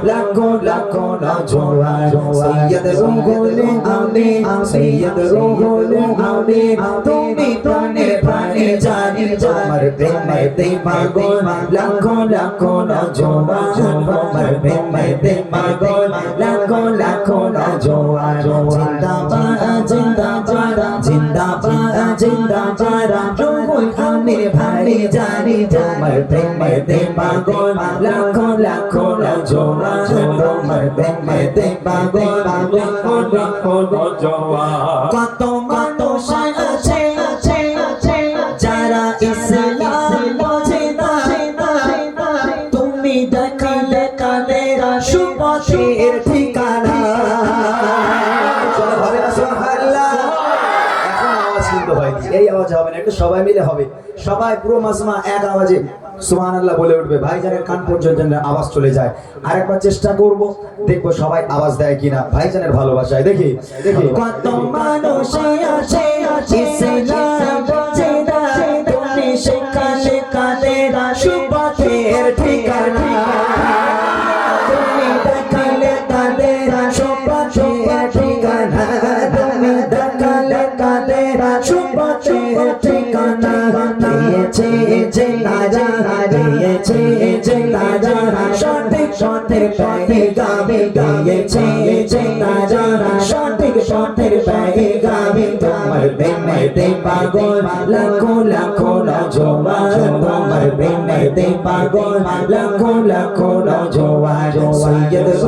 লাখো লাখো নওজোয়ান সৈয়দ রুহুল আমিন সৈয়দ রুহুল আমিন তুমি প্রাণে প্রাণে জানি তোমার প্রেমেতে পাগল লাখো লাখো নওজোয়ান তোমার প্রেমেতে পাগল লাখো লাখো নওজোয়ান জিন্দাবাদ জিন্দাবাদ জিন্দাবাদ জিন্দাবাদ রুহুল আমিন ভাই জানি তোমার প্রেমেতে পাগল লাখো লাখো নওজোয়ান তোমার প্রেমেতে পাগল লাখো লাখো নওজোয়ান কত মানুষ আছে যারা ইসলাম বোঝে না তুমি দেখালে কাদের সুপথের ঠিকানা হবে না সুবহানাল্লাহ এখন আওয়াজ কিন্তু হয়নি এই আওয়াজ হবে না একটু সবাই মিলে হবে সবাই পুরো মাজমা এক আওয়াজে সুবহানাল্লাহ বলে উঠবে ভাইজানের কান পর্যন্ত আওয়াজ চলে যায় আরেকবার চেষ্টা করব দেখবো সবাই আওয়াজ দেয় কিনা ভাইজানের ভালোবাসায় দেখি কত মানুষ আছে ইসলাম বোঝে না তুমি সেখানে কাদের সুপথের ঠিকানা তুমি দেখালে তাদের সুপথের ঠিকানা তুমি দেখালে তাদের সুপথের ঠিকানা দিয়েছে যে রাজা দিয়েছে যে রাজা সঠিক সঠিক পথে গাবে দিয়েছে যে রাজা সঠিক সঠিক পথে গাবে তোমার প্রেমেতে পাগল লাখো লাখো নওজোয়ান তোমার প্রেমেতে পাগল লাখো লাখো নওজোয়ান সৈয়দ